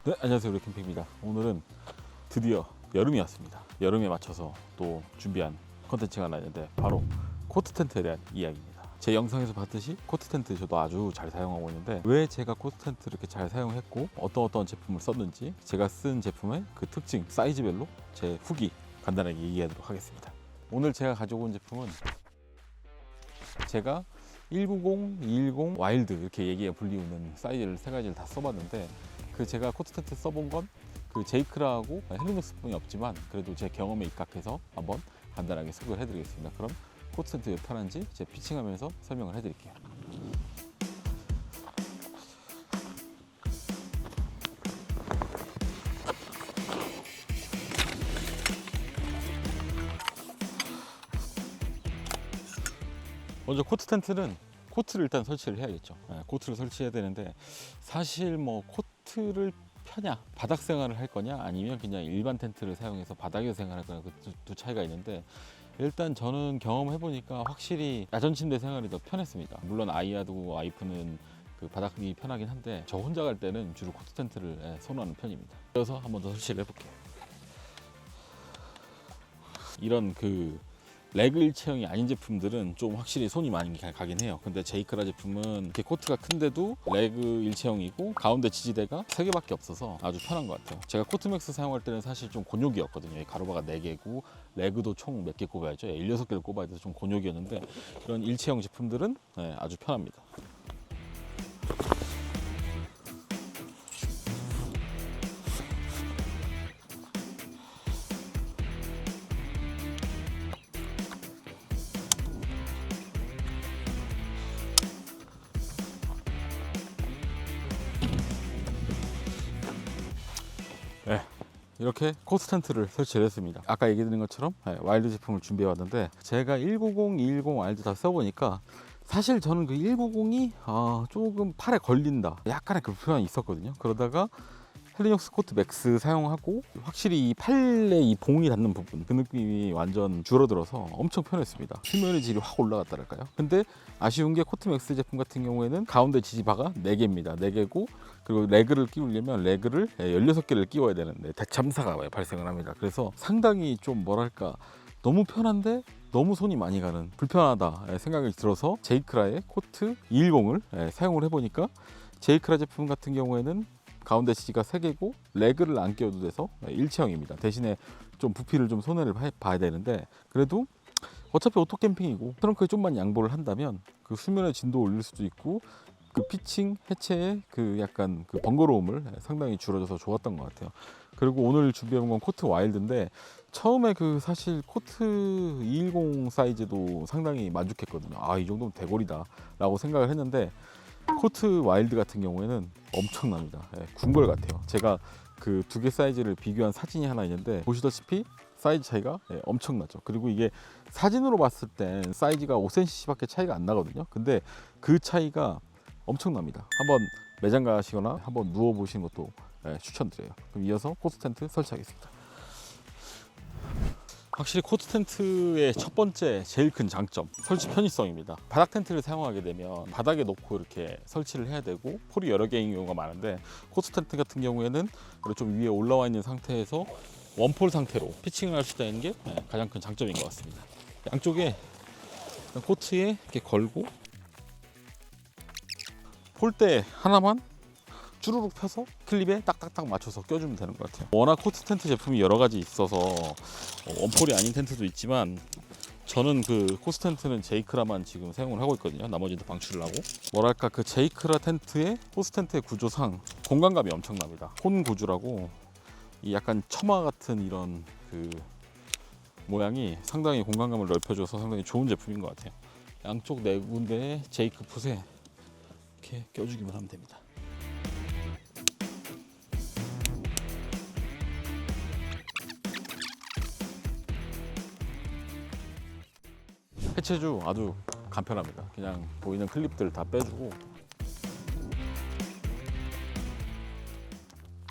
네, 안녕하세요. 우리 캠핑입니다. 오늘은 드디어 여름이 왔습니다. 여름에 맞춰서 또 준비한 컨텐츠가 하나 있는데 바로 코트 텐트에 대한 이야기입니다. 제 영상에서 봤듯이 코트 텐트 저도 아주 잘 사용하고 있는데 왜 제가 코트 텐트를 이렇게 잘 사용했고 어떤 제품을 썼는지 제가 쓴 제품의 그 특징, 사이즈별로 제 후기 간단하게 얘기하도록 하겠습니다. 오늘 제가 가지고 온 제품은 제가 190, 210, 와일드 이렇게 얘기가 불리우는 사이즈를 세 가지를 다 써봤는데 그 제가 코트 텐트 써본 건 그 제이크라하고 헬리눅스뿐이 없지만 그래도 제 경험에 입각해서 한번 간단하게 소개를 해드리겠습니다. 그럼 코트 텐트 왜 편한지 제 피칭하면서 설명을 해드릴게요. 먼저 코트 텐트는 코트를 일단 설치를 해야겠죠. 코트를 설치해야 되는데 사실 뭐 코트를 펴냐, 바닥 생활을 할 거냐, 아니면 그냥 일반 텐트를 사용해서 바닥에서 생활할 거냐, 그 두 차이가 있는데 일단 저는 경험해 보니까 확실히 야전 침대 생활이 더 편했습니다. 물론 아이하고 와이프는 그 바닥이 편하긴 한데 저 혼자 갈 때는 주로 코트 텐트를 선호하는 편입니다. 그래서 한번 더 설치를 해볼게요. 이런 그 레그 일체형이 아닌 제품들은 좀 확실히 손이 많이 가긴 해요. 근데 제이크라 제품은 이렇게 코트가 큰데도 레그 일체형이고 가운데 지지대가 3개밖에 없어서 아주 편한 것 같아요. 제가 코트맥스 사용할 때는 사실 좀 곤욕이었거든요. 가로바가 4개고 레그도 총 몇 개 꼽아야죠. 16개를 꼽아야 돼서 좀 곤욕이었는데 이런 일체형 제품들은 아주 편합니다. 네, 이렇게 코트 텐트를 설치를 했습니다. 아까 얘기 드린 것처럼 와일드 제품을 준비해 왔는데 제가 190, 210 와일드 다 써보니까 사실 저는 그 190이 조금 팔에 걸린다 약간의 그 불편함이 있었거든요. 그러다가 헬리눅스 코트 맥스 사용하고 확실히 이 팔에 이 봉이 닿는 부분 그 느낌이 완전 줄어들어서 엄청 편했습니다. 수면의 질이 확 올라갔다랄까요. 근데 아쉬운 게 코트 맥스 제품 같은 경우에는 가운데 지지바가 4개입니다. 4개고 그리고 레그를 끼우려면 레그를 16개를 끼워야 되는데 대참사가 발생을 합니다. 그래서 상당히 좀 뭐랄까 너무 편한데 너무 손이 많이 가는 불편하다 생각이 들어서 제이크라의 코트 210을 사용을 해보니까 제이크라 제품 같은 경우에는 가운데 지지가 3개고 레그를 안 끼워도 돼서 일체형입니다. 대신에 좀 부피를 좀 손해를 봐야 되는데 그래도 어차피 오토 캠핑이고 트렁크에 좀만 양보를 한다면 그 수면의 진도 올릴 수도 있고 그 피칭 해체의 그 약간 그 번거로움을 상당히 줄여줘서 좋았던 것 같아요. 그리고 오늘 준비해본 건 코트 와일드인데 처음에 그 사실 코트 210 사이즈도 상당히 만족했거든요. 이 정도면 대골이다 라고 생각을 했는데 코트 와일드 같은 경우에는 엄청납니다. 궁궐 같아요. 제가 그 2개 사이즈를 비교한 사진이 하나 있는데 보시다시피 사이즈 차이가 엄청나죠. 그리고 이게 사진으로 봤을 땐 사이즈가 5cm 밖에 차이가 안 나거든요. 근데 그 차이가 엄청납니다. 한번 매장 가시거나 한번 누워 보시는 것도 추천드려요. 그럼 이어서 코트 텐트 설치하겠습니다. 확실히 코트 텐트의 첫 번째 제일 큰 장점, 설치 편의성입니다. 바닥 텐트를 사용하게 되면 바닥에 놓고 이렇게 설치를 해야 되고 폴이 여러 개인 경우가 많은데 코트 텐트 같은 경우에는 좀 위에 올라와 있는 상태에서 원폴 상태로 피칭을 할 수 있다는 게 가장 큰 장점인 것 같습니다. 양쪽에 코트에 이렇게 걸고 폴대 하나만 쭈루룩 펴서 클립에 딱딱딱 맞춰서 껴주면 되는 것 같아요. 워낙 코트 텐트 제품이 여러 가지 있어서 원폴이 아닌 텐트도 있지만 저는 그 코트 텐트는 제이크라만 지금 사용을 하고 있거든요. 나머지도 방출을 하고 뭐랄까 그 제이크라 텐트의 코트 텐트의 구조상 공간감이 엄청납니다. 혼 구조라고 이 약간 처마 같은 이런 그 모양이 상당히 공간감을 넓혀줘서 상당히 좋은 제품인 것 같아요. 양쪽 4군데에 제이크 풋에 이렇게 껴주기만 하면 됩니다. 해체주 아주 간편합니다. 그냥 보이는 클립들 다 빼주고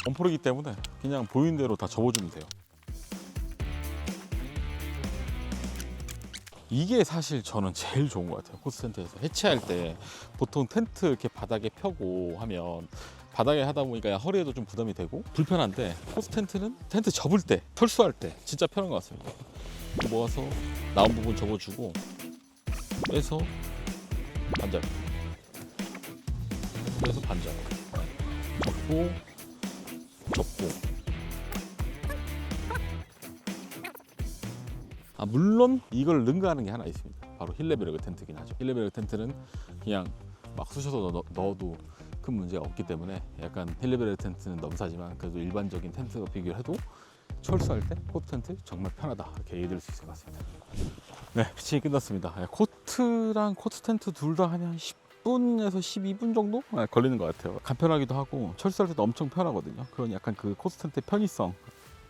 원폴이기 때문에 그냥 보이는 대로 다 접어주면 돼요. 이게 사실 저는 제일 좋은 것 같아요. 코트 텐트에서 해체할 때 보통 텐트 이렇게 바닥에 펴고 하면 바닥에 하다 보니까 허리에도 좀 부담이 되고 불편한데, 코스 텐트는 텐트 접을 때, 철수할 때 진짜 편한 것 같습니다. 모아서 나온 부분 접어주고 빼서 반절, 빼서 반절, 접고 접고. 물론 이걸 능가하는 게 하나 있습니다. 바로 힐레베르그 텐트긴 하죠. 힐레베르그 텐트는 그냥 막 쑤셔서 넣어도 큰 문제가 없기 때문에 약간 힐레베르그 텐트는 넘사지만 그래도 일반적인 텐트와 비교해도 철수할 때 코트 텐트 정말 편하다, 이렇게 얘기 드릴 수 있을 것 같습니다. 네, 피칭이 끝났습니다. 코트랑 코트 텐트 둘 다 한 10분에서 12분 정도 걸리는 것 같아요. 간편하기도 하고 철수할 때도 엄청 편하거든요. 그런 약간 그 코트 텐트의 편의성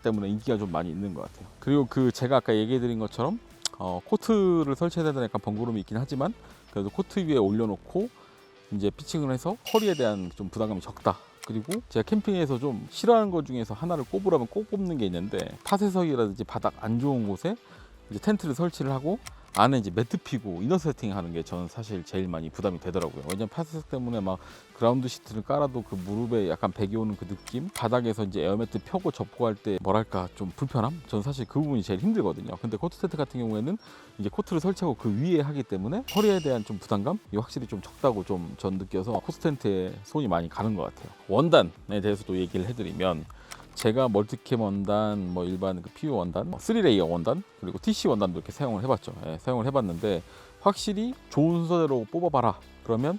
때문에 인기가 좀 많이 있는 것 같아요. 그리고 그 제가 아까 얘기해드린 것처럼 코트를 설치해야 되는 약간 번거로움이 있긴 하지만 그래도 코트 위에 올려놓고 이제 피칭을 해서 허리에 대한 좀 부담감이 적다. 그리고 제가 캠핑에서 좀 싫어하는 것 중에서 하나를 꼽으라면 꼭 꼽는 게 있는데, 파쇄석이라든지 바닥 안 좋은 곳에 이제 텐트를 설치를 하고 안에 이제 매트 피고 이너 세팅하는 게 저는 사실 제일 많이 부담이 되더라고요. 왜냐면 파쇄석 때문에 막 그라운드 시트를 깔아도 그 무릎에 약간 배기 오는 그 느낌, 바닥에서 이제 에어매트 펴고 접고 할 때 뭐랄까 좀 불편함, 저는 사실 그 부분이 제일 힘들거든요. 근데 코트 텐트 같은 경우에는 이제 코트를 설치하고 그 위에 하기 때문에 허리에 대한 좀 부담감이 확실히 좀 적다고 좀 전 느껴서 코트 텐트에 손이 많이 가는 것 같아요. 원단에 대해서도 얘기를 해드리면, 제가 멀티캠 원단, 뭐 일반 그 PU 원단, 3레이어 원단, 그리고 TC 원단도 이렇게 사용을 해봤죠. 사용을 해봤는데 확실히 좋은 순서대로 뽑아봐라 그러면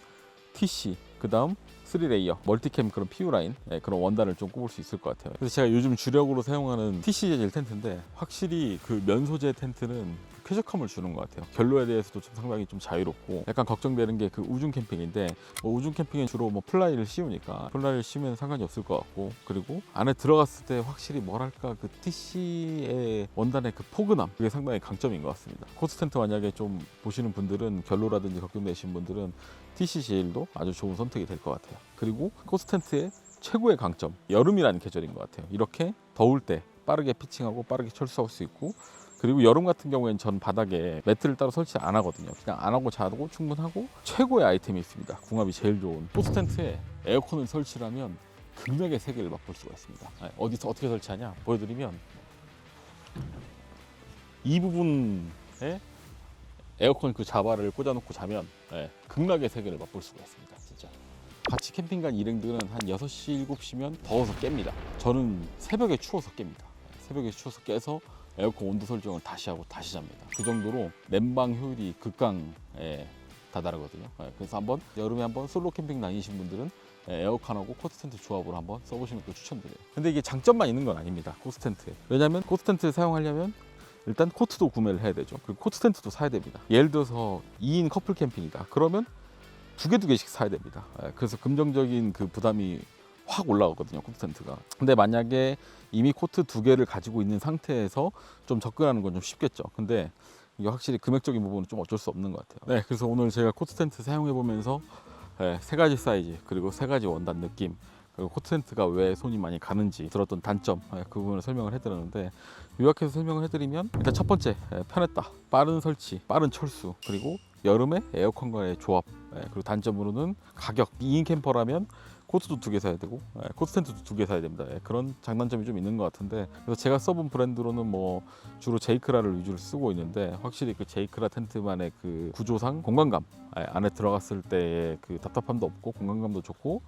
TC, 그 다음 3레이어, 멀티캠 그런 PU 라인, 그런 원단을 좀 꼽을 수 있을 것 같아요. 그래서 제가 요즘 주력으로 사용하는 TC 재질 텐트인데, 확실히 그 면 소재 텐트는 쾌적함을 주는 것 같아요. 결로에 대해서도 좀 상당히 좀 자유롭고, 약간 걱정되는 게 그 우중 캠핑인데, 우중 캠핑은 주로 뭐 플라이를 씌우니까 플라이를 씌우면 상관이 없을 것 같고, 그리고 안에 들어갔을 때 확실히 뭐랄까 그 TC의 원단의 그 포근함, 그게 상당히 강점인 것 같습니다. 코스 텐트 만약에 좀 보시는 분들은, 결로라든지 걱정되시는 분들은 TC 재질도 아주 좋은 선택이 될 것 같아요. 그리고 코스 텐트의 최고의 강점, 여름이라는 계절인 것 같아요. 이렇게 더울 때 빠르게 피칭하고 빠르게 철수할 수 있고, 그리고 여름 같은 경우에는 전 바닥에 매트를 따로 설치 안 하거든요. 그냥 안 하고 자도 충분하고, 최고의 아이템이 있습니다. 궁합이 제일 좋은 코스 텐트에 에어컨을 설치하면 극락의 세계를 맛볼 수가 있습니다. 어디서 어떻게 설치하냐 보여드리면, 이 부분에 에어컨 그 자바를 꽂아놓고 자면 극락의 세계를 맛볼 수가 있습니다. 진짜. 같이 캠핑 간 일행들은 한 6시, 7시면 더워서 깹니다. 저는 새벽에 추워서 깹니다. 새벽에 추워서 깨서 에어컨 온도 설정을 다시 하고 다시 잡니다. 그 정도로 냉방 효율이 극강에 다다르거든요. 그래서 한번 여름에 한번 솔로 캠핑 다니신 분들은 에어컨하고 코트 텐트 조합으로 한번 써보시는 것도 추천드려요. 근데 이게 장점만 있는 건 아닙니다. 코스 텐트에. 왜냐하면 코스 텐트를 사용하려면 일단 코트도 구매를 해야 되죠. 그리고 코트 텐트도 사야 됩니다. 예를 들어서 2인 커플 캠핑이다 그러면 두 개씩 사야 됩니다. 그래서 금전적인 그 부담이 확 올라가거든요, 코트 텐트가. 근데 만약에 이미 코트 2개를 가지고 있는 상태에서 좀 접근하는 건 좀 쉽겠죠. 근데 이게 확실히 금액적인 부분은 좀 어쩔 수 없는 것 같아요. 그래서 오늘 제가 코트 텐트 사용해 보면서 3가지 사이즈, 그리고 3가지 원단 느낌, 그리고 코트 텐트가 왜 손이 많이 가는지 들었던 단점, 그 부분을 설명을 해드렸는데, 요약해서 설명을 해드리면, 일단 첫 번째, 편했다, 빠른 설치, 빠른 철수, 그리고 여름에 에어컨과의 조합, 그리고 단점으로는 가격. 2인 캠퍼라면 코트도 2개 사야 되고 코트 텐트도 2개 사야 됩니다. 그런 장단점이 좀 있는 것 같은데, 그래서 제가 써본 브랜드로는 뭐 주로 제이크라를 위주로 쓰고 있는데, 확실히 그 제이크라 텐트만의 그 구조상 공간감, 안에 들어갔을 때의 그 답답함도 없고 공간감도 좋고,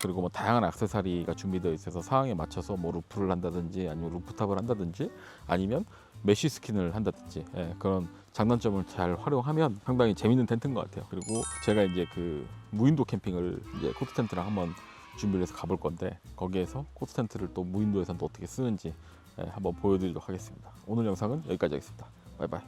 그리고 뭐 다양한 액세서리가 준비되어 있어서 상황에 맞춰서 뭐 루프를 한다든지, 아니면 루프탑을 한다든지, 아니면 메쉬 스킨을 한다든지, 그런 장단점을 잘 활용하면 상당히 재밌는 텐트인 것 같아요. 그리고 제가 이제 그 무인도 캠핑을 이제 코트 텐트랑 한번 준비를 해서 가볼 건데, 거기에서 코트 텐트를 또 무인도에서는 또 어떻게 쓰는지 한번 보여드리도록 하겠습니다. 오늘 영상은 여기까지 하겠습니다. 바이바이.